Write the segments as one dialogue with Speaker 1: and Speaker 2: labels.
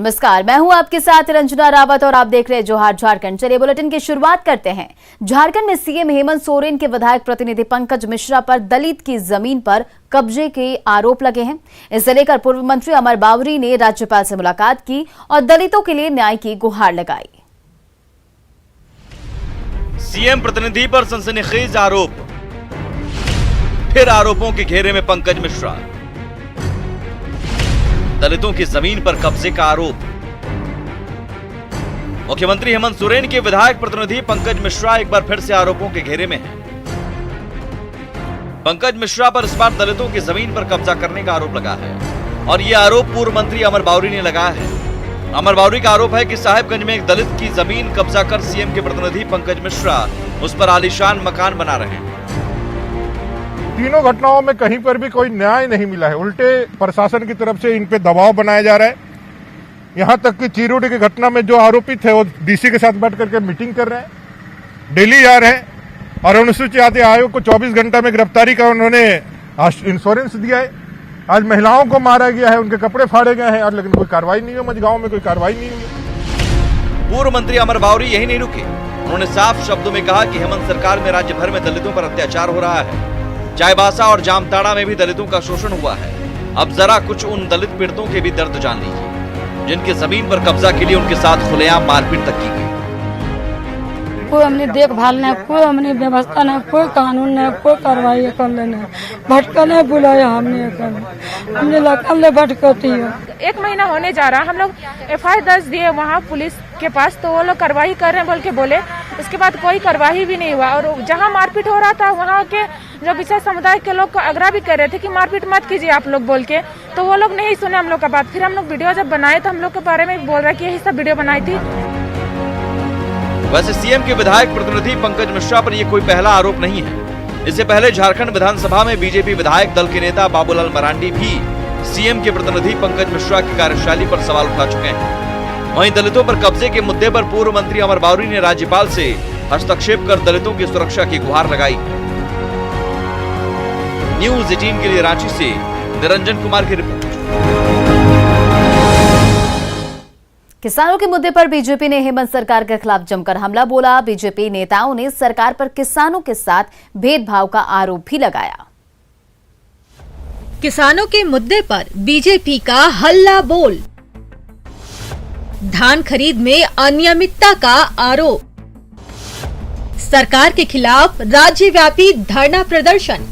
Speaker 1: नमस्कार, मैं हूं आपके साथ रंजना रावत और आप देख रहे हैं जोहार झारखंड। चलिए बुलेटिन की शुरुआत करते हैं। झारखंड में सीएम हेमंत सोरेन के विधायक प्रतिनिधि पंकज मिश्रा पर दलित की जमीन पर कब्जे के आरोप लगे हैं। इसे लेकर पूर्व मंत्री अमर बावरी ने राज्यपाल से मुलाकात की और दलितों के लिए न्याय की गुहार लगाई।
Speaker 2: सीएम प्रतिनिधि पर सनसनीखेज आरोप, फिर आरोपों के घेरे में पंकज मिश्रा। दलितों की जमीन पर कब्जे का आरोप। मुख्यमंत्री हेमंत सोरेन के विधायक प्रतिनिधि पंकज मिश्रा एक बार फिर से आरोपों के घेरे में हैं। पंकज मिश्रा पर इस बार दलितों की जमीन पर कब्जा करने का आरोप लगा है और यह आरोप पूर्व मंत्री अमर बावरी ने लगाया है। अमर बावरी का आरोप है कि साहिबगंज में एक दलित की जमीन कब्जा कर सीएम के प्रतिनिधि पंकज मिश्रा उस पर आलीशान मकान बना रहे हैं।
Speaker 3: तीनों घटनाओं में कहीं पर भी कोई न्याय नहीं मिला है। उल्टे प्रशासन की तरफ से इन पे दबाव बनाया जा रहा है। यहां तक कि चिरोडी की घटना में जो आरोपित है वो डीसी के साथ बैठ करके मीटिंग कर रहे हैं, दिल्ली जा रहे हैं और अनुसूचित जाति आयोग को 24 घंटा में गिरफ्तारी का उन्होंने इंश्योरेंस दिया है। आज महिलाओं को मारा गया है, उनके कपड़े फाड़े गए हैं और लेकिन कोई कार्रवाई नहीं हुई। मझगांव में कोई कार्रवाई नहीं हुई।
Speaker 2: पूर्व मंत्री अमर बावरी यही नहीं रुके। उन्होंने साफ शब्दों में कहा कि हेमंत सरकार में राज्य भर में दलितों पर अत्याचार हो रहा है। चाईबासा और जामताड़ा में भी दलितों का शोषण हुआ है। अब जरा कुछ उन दलित पीड़ितों के भी दर्द जान लीजिए जिनके जमीन पर कब्जा के लिए उनके साथ खुलेआम मारपीट तक की गई।
Speaker 4: कोई हमने देखभाल नहीं, कोई हमने व्यवस्था नहीं, कोई कानून नहीं, कोई कार्रवाई कर लेना भटकल है बुलाया हमने लकल भटकती है।
Speaker 5: 1 महीना होने जा रहा, हम लोग FIR दर्ज दिए वहाँ पुलिस के पास, तो वो लोग कार्रवाई कर रहे हैं बोल के बोले। उसके बाद कोई कार्रवाई भी नहीं हुआ और जहाँ मारपीट हो रहा था वहाँ के जो विशेष समुदाय के लोग को आग्रह भी कर रहे थे कि मारपीट मत कीजिए आप लोग बोल के, तो वो लोग नहीं सुने हम लोग का बात। फिर हम लोग वीडियो जब बनाए तो हम लोग के बारे में बोल रहा कि यही सब वीडियो बनाई थी।
Speaker 2: वैसे सीएम के विधायक प्रतिनिधि पंकज मिश्रा पर यह कोई पहला आरोप नहीं है। इससे पहले झारखंड विधानसभा में बीजेपी विधायक दल के नेता बाबूलाल मरांडी भी सीएम के प्रतिनिधि पंकज मिश्रा की कार्यशैली पर सवाल उठा चुके हैं। वहीं दलितों पर कब्जे के मुद्दे पर पूर्व मंत्री अमर बावरी ने राज्यपाल से हस्तक्षेप कर दलितों की सुरक्षा की गुहार लगाई। न्यूज़ 18 के लिए रांची से निरंजन कुमार की रिपोर्ट।
Speaker 1: किसानों के मुद्दे पर बीजेपी ने हेमंत सरकार के खिलाफ जमकर हमला बोला। बीजेपी नेताओं ने सरकार पर किसानों के साथ भेदभाव का आरोप भी लगाया।
Speaker 6: किसानों के मुद्दे पर बीजेपी का हल्ला बोल। धान खरीद में अनियमितता का आरोप। सरकार के खिलाफ राज्यव्यापी धरना प्रदर्शन।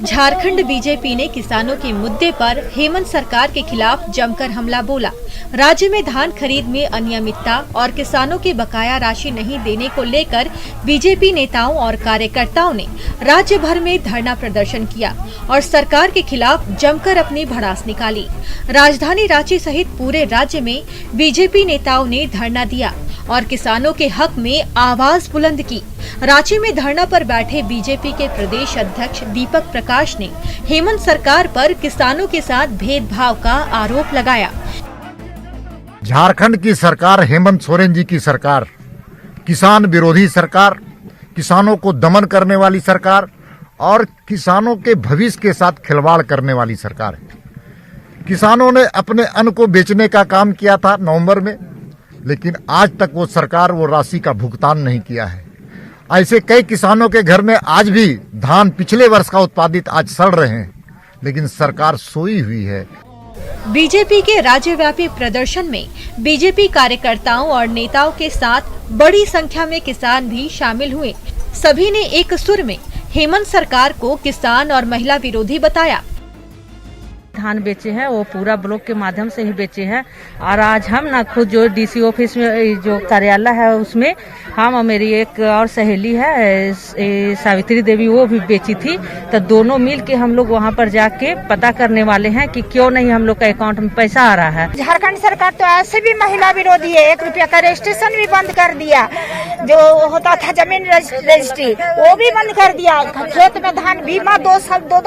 Speaker 6: झारखंड बीजेपी ने किसानों के मुद्दे पर हेमंत सरकार के खिलाफ जमकर हमला बोला। राज्य में धान खरीद में अनियमितता और किसानों के बकाया राशि नहीं देने को लेकर बीजेपी नेताओं और कार्यकर्ताओं ने राज्य भर में धरना प्रदर्शन किया और सरकार के खिलाफ जमकर अपनी भड़ास निकाली। राजधानी रांची सहित पूरे राज्य में बीजेपी नेताओं ने धरना दिया और किसानों के हक में आवाज बुलंद की। रांची में धरना पर बैठे बीजेपी के प्रदेश अध्यक्ष दीपक प्रकाश ने हेमंत सरकार पर किसानों के साथ भेदभाव का आरोप लगाया।
Speaker 7: झारखंड की सरकार, हेमंत सोरेन जी की सरकार, किसान विरोधी सरकार, किसानों को दमन करने वाली सरकार और किसानों के भविष्य के साथ खिलवाड़ करने वाली सरकार है। किसानों ने अपने अन्न को बेचने का काम किया था नवंबर में, लेकिन आज तक वो सरकार वो राशि का भुगतान नहीं किया है। ऐसे कई किसानों के घर में आज भी धान पिछले वर्ष का उत्पादित आज सड़ रहे हैं, लेकिन सरकार सोई हुई है।
Speaker 6: बीजेपी के राज्यव्यापी प्रदर्शन में बीजेपी कार्यकर्ताओं और नेताओं के साथ बड़ी संख्या में किसान भी शामिल हुए। सभी ने एक सुर में हेमंत सरकार को किसान और महिला विरोधी बताया।
Speaker 5: धान बेचे हैं वो पूरा ब्लॉक के माध्यम से ही बेचे हैं और आज हम ना खुद जो डीसी ऑफिस में जो कार्यालय है उसमें हम और मेरी एक और सहेली है सावित्री देवी, वो भी बेची थी। तो दोनों मिल के हम लोग वहाँ पर जाके पता करने वाले हैं कि क्यों नहीं हम लोग का अकाउंट में पैसा आ रहा है।
Speaker 8: झारखंड सरकार तो ऐसे भी महिला विरोधी है। 1 रुपया का रजिस्ट्रेशन भी बंद कर दिया, जो होता था जमीन रजिस्ट्री वो भी बंद कर दिया। खेत में धान बीमा 2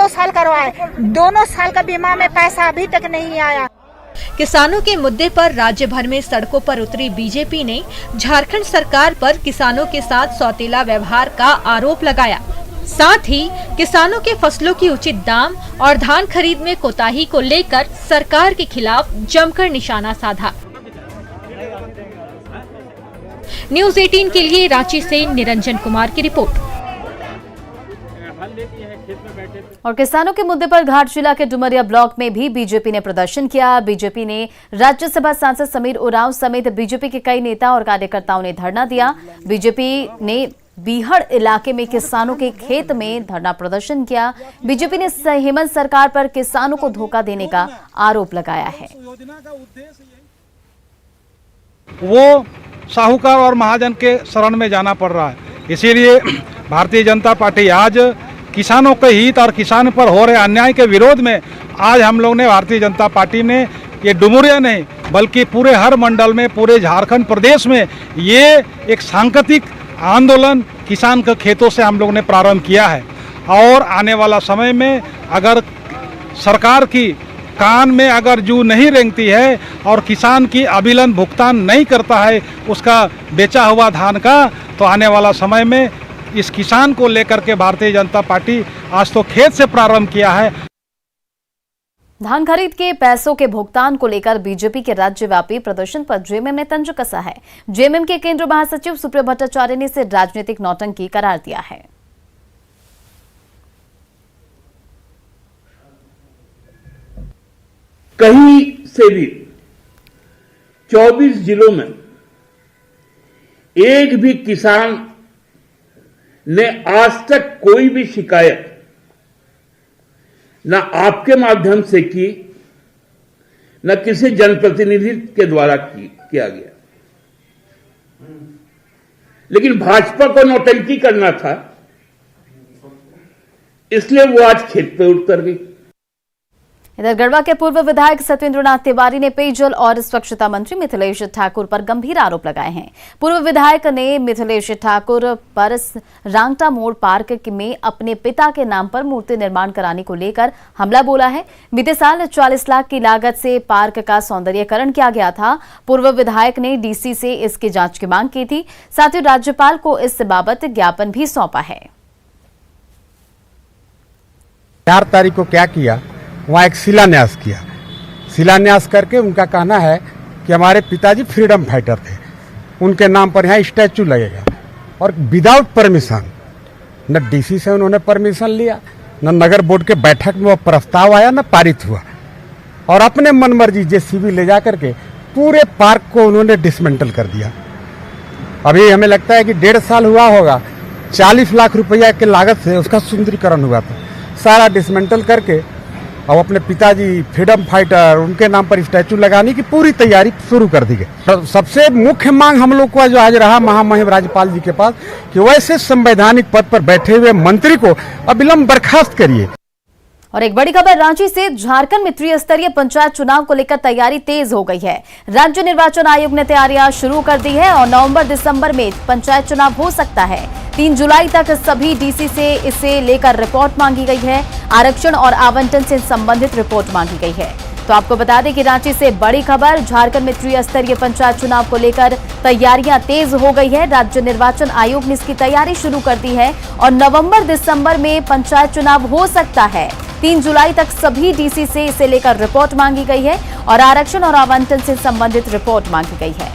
Speaker 8: साल करवाए, दोनों साल का बीमा में पैसा अभी तक नहीं आया।
Speaker 6: किसानों के मुद्दे पर राज्य भर में सड़कों पर उतरी बीजेपी ने झारखंड सरकार पर किसानों के साथ सौतेला व्यवहार का आरोप लगाया। साथ ही किसानों के फसलों की उचित दाम और धान खरीद में कोताही को लेकर सरकार के खिलाफ जमकर निशाना साधा। न्यूज़ 18 के लिए रांची से निरंजन कुमार की रिपोर्ट।
Speaker 1: और किसानों के मुद्दे पर घाटशिला के डुमरिया ब्लॉक में भी बीजेपी ने प्रदर्शन किया। बीजेपी ने राज्यसभा सांसद समीर उरांव समेत बीजेपी के कई नेता और कार्यकर्ताओं ने धरना दिया। बीजेपी ने बीहड़ इलाके में किसानों के खेत में धरना प्रदर्शन किया। बीजेपी ने हेमंत सरकार पर किसानों को धोखा देने का आरोप लगाया है।
Speaker 9: वो साहूकार और महाजन के शरण में जाना पड़ रहा है। इसीलिए भारतीय जनता पार्टी आज किसानों के हित और किसान पर हो रहे अन्याय के विरोध में आज हम लोग ने भारतीय जनता पार्टी ने ये डुमरिया नहीं बल्कि पूरे हर मंडल में, पूरे झारखंड प्रदेश में ये एक सांकेतिक आंदोलन किसान के खेतों से हम लोग ने प्रारंभ किया है। और आने वाला समय में अगर सरकार की कान में अगर जू नहीं रेंगती है और किसान की अविलंब भुगतान नहीं करता है उसका बेचा हुआ धान का, तो आने वाला समय में इस किसान को लेकर के भारतीय जनता पार्टी आज तो खेत से प्रारंभ किया है।
Speaker 1: धान खरीद के पैसों के भुगतान को लेकर बीजेपी के राज्यव्यापी प्रदर्शन पर जेएमएम ने तंज कसा है। जेएमएम के केंद्रीय महासचिव सुप्रिया भट्टाचार्य ने इसे राजनीतिक नौटंकी करार दिया है।
Speaker 10: कहीं से भी 24 जिलों में एक भी किसान ने आज तक कोई भी शिकायत न आपके माध्यम से की, न किसी जनप्रतिनिधि के द्वारा किया गया। लेकिन भाजपा को नौटंकी करना था, इसलिए वो आज खेत पे उतर गई।
Speaker 1: इधर गढ़वा के पूर्व विधायक सत्येंद्रनाथ तिवारी ने पेयजल और स्वच्छता मंत्री मिथिलेश ठाकुर पर गंभीर आरोप लगाए हैं। पूर्व विधायक ने मिथिलेश ठाकुर पर रांगटा मोड़ पार्क में अपने पिता के नाम पर मूर्ति निर्माण कराने को लेकर हमला बोला है। बीते साल 40 लाख की लागत से पार्क का सौंदर्यीकरण किया गया था। पूर्व विधायक ने डीसी से इसकी जांच की मांग की थी। साथ ही राज्यपाल को इस बाबत ज्ञापन भी सौंपा है।
Speaker 11: 4 तारीख को क्या किया, वहाँ एक शिलान्यास किया। शिलान्यास करके उनका कहना है कि हमारे पिताजी फ्रीडम फाइटर थे, उनके नाम पर यहाँ स्टैचू लगेगा। और विदाउट परमिशन, न डीसी से उन्होंने परमिशन लिया, न नगर बोर्ड के बैठक में वो प्रस्ताव आया, न पारित हुआ। और अपने मनमर्जी जेसीबी ले जा करके पूरे पार्क को उन्होंने डिसमेंटल कर दिया। अभी हमें लगता है कि 1.5 साल हुआ होगा, 40 लाख रुपया के लागत से उसका सुंदरीकरण हुआ था। सारा डिसमेंटल करके और अपने पिताजी फ्रीडम फाइटर उनके नाम पर स्टैचू लगाने की पूरी तैयारी शुरू कर दी गई। सबसे मुख्य मांग हम लोग को जो आज रहा महामहिम राज्यपाल जी के पास कि वैसे संवैधानिक पद पर बैठे हुए मंत्री को अविलंब बर्खास्त करिए।
Speaker 1: और एक बड़ी खबर रांची से, झारखंड में त्रिस्तरीय पंचायत चुनाव को लेकर तैयारी तेज हो गई है। राज्य निर्वाचन आयोग ने तैयारियां शुरू कर दी है और नवंबर-दिसंबर में पंचायत चुनाव हो सकता है। 3 जुलाई तक सभी डीसी से इसे लेकर रिपोर्ट मांगी गई है। आरक्षण और आवंटन से संबंधित रिपोर्ट मांगी गई है। तो आपको बता दें कि रांची से बड़ी खबर, झारखंड में त्रिस्तरीय पंचायत चुनाव को लेकर तैयारियां तेज हो गई है। राज्य निर्वाचन आयोग ने इसकी तैयारी शुरू कर दी है और नवंबर-दिसंबर में पंचायत चुनाव हो सकता है। 3 जुलाई तक सभी डीसी से इसे लेकर रिपोर्ट मांगी गई है और आरक्षण और आवंटन से संबंधित रिपोर्ट मांगी गई है।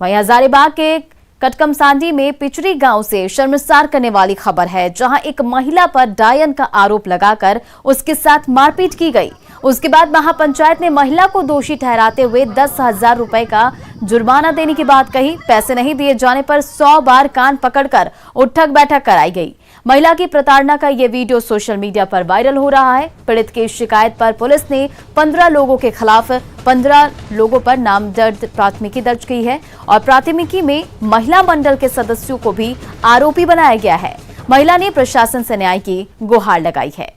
Speaker 1: वहीं हजारीबाग के कटकमसांडी में पिचरी गांव से शर्मसार करने वाली खबर है, जहां एक महिला पर डायन का आरोप लगाकर उसके साथ मारपीट की गई। उसके बाद महापंचायत ने महिला को दोषी ठहराते हुए 10,000 रुपए का जुर्माना देने की बात कही। पैसे नहीं दिए जाने पर 100 बार कान पकड़कर उठक बैठक कराई गई। महिला की प्रताड़ना का ये वीडियो सोशल मीडिया पर वायरल हो रहा है। पीड़ित की शिकायत पर पुलिस ने 15 लोगों के खिलाफ 15 लोगों पर नामजद प्राथमिकी दर्ज की है और प्राथमिकी में महिला मंडल के सदस्यों को भी आरोपी बनाया गया है। महिला ने प्रशासन से न्याय की गुहार लगाई है।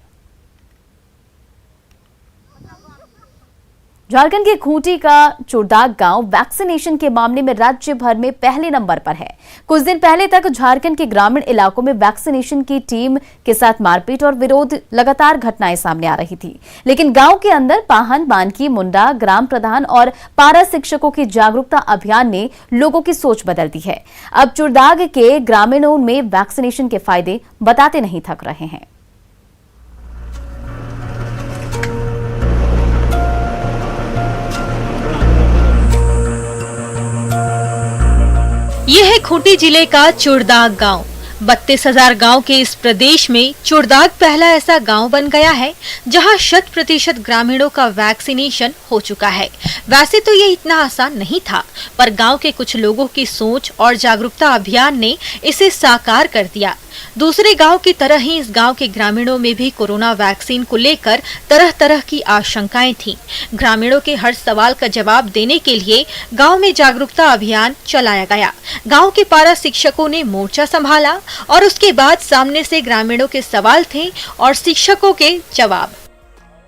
Speaker 1: झारखंड के खूंटी का चुड़दाग गांव वैक्सीनेशन के मामले में राज्य भर में पहले नंबर पर है। कुछ दिन पहले तक झारखंड के ग्रामीण इलाकों में वैक्सीनेशन की टीम के साथ मारपीट और विरोध लगातार घटनाएं सामने आ रही थी, लेकिन गांव के अंदर पाहन, बानकी, मुंडा, ग्राम प्रधान और पारा शिक्षकों की जागरूकता अभियान ने लोगों की सोच बदल दी है। अब चुड़दाग के ग्रामीणों में वैक्सीनेशन के फायदे बताते नहीं थक रहे हैं।
Speaker 6: यह है खूंटी जिले का चुड़दाग गांव। 32,000 गांव के इस प्रदेश में चुड़दाग पहला ऐसा गांव बन गया है जहां 100% ग्रामीणों का वैक्सीनेशन हो चुका है। वैसे तो ये इतना आसान नहीं था, पर गांव के कुछ लोगों की सोच और जागरूकता अभियान ने इसे साकार कर दिया। दूसरे गांव की तरह ही इस गांव के ग्रामीणों में भी कोरोना वैक्सीन को लेकर तरह तरह की आशंकाएं थीं। ग्रामीणों के हर सवाल का जवाब देने के लिए गांव में जागरूकता अभियान चलाया गया। गांव के पारा शिक्षकों ने मोर्चा संभाला और उसके बाद सामने से ग्रामीणों के सवाल थे और शिक्षकों के जवाब।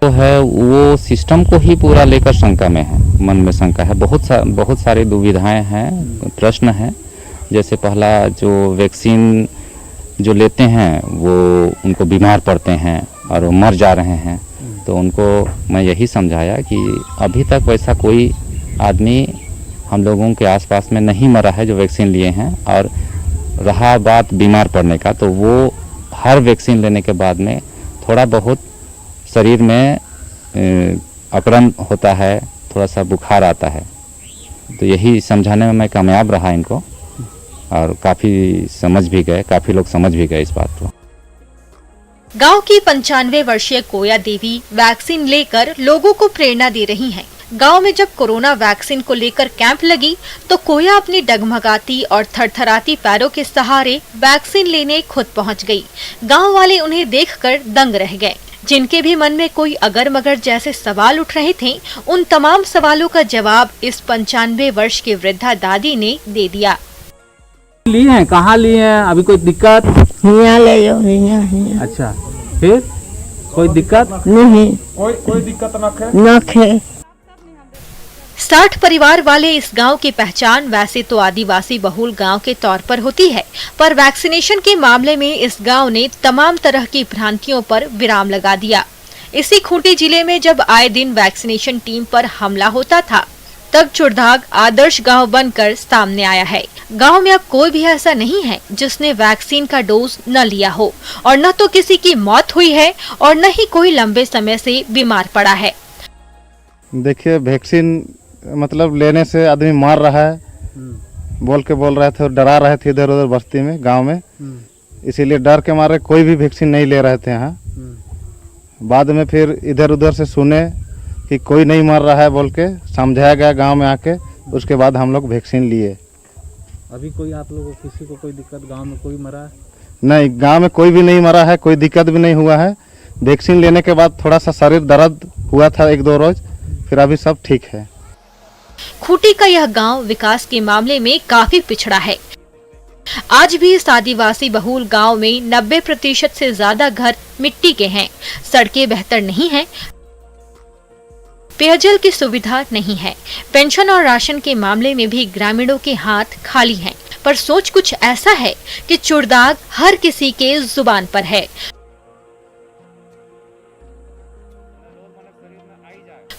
Speaker 12: तो है वो सिस्टम को ही पूरा लेकर शंका में है, मन में शंका है। बहुत सारी दुविधाएं हैं, प्रश्न है। जैसे पहला, जो वैक्सीन जो लेते हैं वो उनको बीमार पड़ते हैं और वो मर जा रहे हैं, तो उनको मैं यही समझाया कि अभी तक वैसा कोई आदमी हम लोगों के आसपास में नहीं मरा है जो वैक्सीन लिए हैं। और रहा बात बीमार पड़ने का, तो वो हर वैक्सीन लेने के बाद में थोड़ा बहुत शरीर में अकड़न होता है, थोड़ा सा बुखार आता है। तो यही समझाने में मैं कामयाब रहा इनको, और काफी समझ भी गए, काफी लोग समझ भी गए इस बात को।
Speaker 6: गांव की 95 वर्षीय कोया देवी वैक्सीन लेकर लोगों को प्रेरणा दे रही हैं। गांव में जब कोरोना वैक्सीन को लेकर कैंप लगी तो कोया अपनी डगमगाती और थरथराती पैरों के सहारे वैक्सीन लेने खुद पहुंच गई। गांव वाले उन्हें देखकर दंग रह गए। जिनके भी मन में कोई अगर मगर जैसे सवाल उठ रहे थे, उन तमाम सवालों का जवाब इस 95 वर्ष की वृद्धा दादी ने दे दिया।
Speaker 13: लिए हैं, कहाँ लिए हैं? अभी कोई दिक्कत?
Speaker 4: यहाँ ले जाओ, यहाँ।
Speaker 13: अच्छा, फिर कोई दिक्कत
Speaker 4: नहीं?
Speaker 3: कोई दिक्कत
Speaker 4: न खे।
Speaker 6: 60 परिवार वाले इस गांव की पहचान वैसे तो आदिवासी बहुल गांव के तौर पर होती है, पर वैक्सीनेशन के मामले में इस गांव ने तमाम तरह की भ्रांतियों पर विराम लगा दिया। इसी खूंटी जिले में जब आए दिन वैक्सीनेशन टीम पर हमला होता था, तब चुड़दाग आदर्श गांव बनकर सामने आया है। गांव में अब कोई भी ऐसा नहीं है जिसने वैक्सीन का डोज न लिया हो, और न तो किसी की मौत हुई है और न ही कोई लंबे समय से बीमार पड़ा है।
Speaker 14: देखिए, वैक्सीन मतलब लेने से आदमी मार रहा है, बोल रहे थे और डरा रहे थे इधर उधर बस्ती में, गांव में। इसीलिए डर के मारे कोई भी वैक्सीन नहीं ले रहे थे यहाँ। बाद में फिर इधर उधर से सुने कि कोई नहीं मर रहा है, बोल के समझाया गया गांव में आके। उसके बाद हम लोग वैक्सीन लिए।
Speaker 13: अभी कोई आप लोगों को किसी को कोई दिक्कत गांव में कोई मरा है?
Speaker 14: नहीं, गांव में कोई भी नहीं मरा है, कोई दिक्कत भी नहीं हुआ है। वैक्सीन लेने के बाद थोड़ा सा शरीर दर्द हुआ था 1-2 रोज, फिर अभी सब ठीक है।
Speaker 6: खूंटी का यह गांव विकास के मामले में काफी पिछड़ा है। आज भी इस आदिवासी बहुल गांव में 90% से ज्यादा घर मिट्टी के हैं। सड़कें बेहतर नहीं हैं, पेयजल की सुविधा नहीं है। पेंशन और राशन के मामले में भी ग्रामीणों के हाथ खाली हैं। पर सोच कुछ ऐसा है कि चुड़दाग हर किसी के जुबान पर है।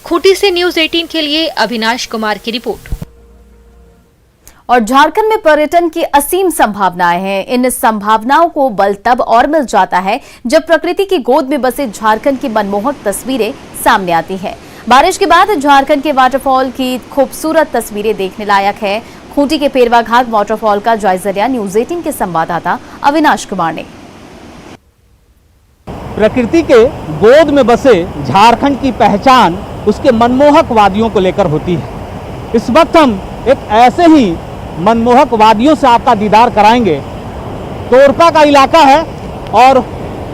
Speaker 6: खूंटी से न्यूज़ 18 के लिए अविनाश कुमार की रिपोर्ट।
Speaker 1: और झारखंड में पर्यटन की असीम संभावनाएं हैं। इन संभावनाओं को बल तब और मिल जाता है जब प्रकृति की गोद में बसे झारखंड की मनमोहक तस्वीरें सामने आती हैं। बारिश के बाद झारखंड के वाटरफॉल की खूबसूरत तस्वीरें देखने लायक है। खूंटी के पेरवा घाट वाटरफॉल का जायजा लिया न्यूज़ 18 के संवाददाता अविनाश कुमार ने।
Speaker 13: प्रकृति के गोद में बसे झारखंड की पहचान उसके मनमोहक वादियों को लेकर होती है। इस वक्त हम एक ऐसे ही मनमोहक वादियों से आपका दीदार कराएंगे। तोरपा का इलाका है और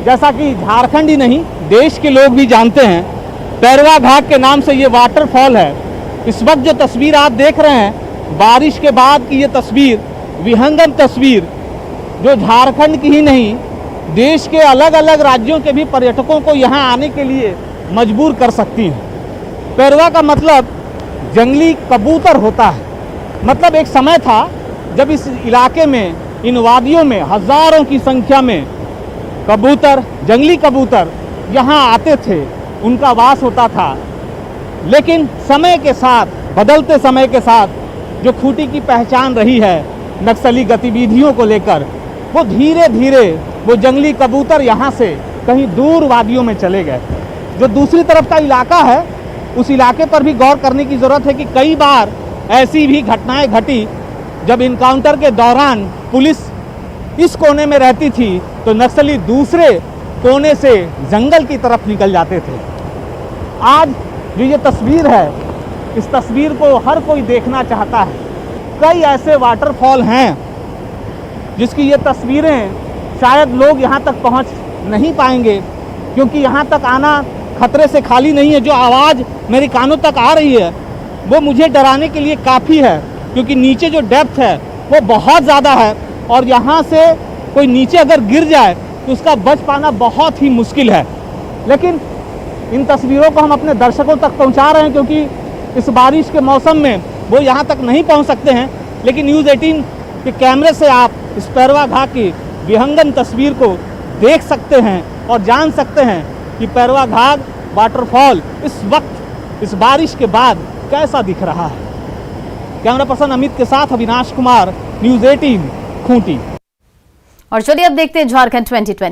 Speaker 13: जैसा कि झारखंड ही नहीं देश के लोग भी जानते हैं, पेरवा घाट के नाम से ये वाटरफॉल है। इस वक्त जो तस्वीर आप देख रहे हैं, बारिश के बाद की ये तस्वीर, विहंगम तस्वीर, जो झारखंड की ही नहीं देश के अलग अलग राज्यों के भी पर्यटकों को यहाँ आने के लिए मजबूर कर सकती है। पैरवा का मतलब जंगली कबूतर होता है। मतलब एक समय था जब इस इलाके में, इन वादियों में हजारों की संख्या में कबूतर, जंगली कबूतर यहाँ आते थे, उनका वास होता था। लेकिन समय के साथ, बदलते समय के साथ जो खूंटी की पहचान रही है नक्सली गतिविधियों को लेकर, वो धीरे धीरे वो जंगली कबूतर यहाँ से कहीं दूर वादियों में चले गए। जो दूसरी तरफ का इलाका है, उस इलाके पर भी गौर करने की ज़रूरत है कि कई बार ऐसी भी घटनाएं घटी जब इनकाउंटर के दौरान पुलिस इस कोने में रहती थी तो नक्सली दूसरे कोने से जंगल की तरफ निकल जाते थे। आज जो ये तस्वीर है, इस तस्वीर को हर कोई देखना चाहता है। कई ऐसे वाटरफॉल हैं जिसकी ये तस्वीरें शायद लोग यहाँ तक पहुँच नहीं पाएंगे, क्योंकि यहाँ तक आना खतरे से खाली नहीं है। जो आवाज़ मेरे कानों तक आ रही है वो मुझे डराने के लिए काफ़ी है, क्योंकि नीचे जो डेप्थ है वो बहुत ज़्यादा है और यहाँ से कोई नीचे अगर गिर जाए तो उसका बच पाना बहुत ही मुश्किल है। लेकिन इन तस्वीरों को हम अपने दर्शकों तक पहुँचा रहे हैं, क्योंकि इस बारिश के मौसम में वो यहाँ तक नहीं पहुँच सकते हैं। लेकिन न्यूज़ 18 के कैमरे से आप इस पैरवा घाट की विहंगम तस्वीर को देख सकते हैं और जान सकते हैं कि पैरवा घाट वाटरफॉल इस वक्त, इस बारिश के बाद कैसा दिख रहा है। कैमरा पर्सन अमित के साथ अविनाश कुमार, न्यूज़ 18 खूंटी।
Speaker 1: और चलिए अब देखते हैं झारखंड 2020।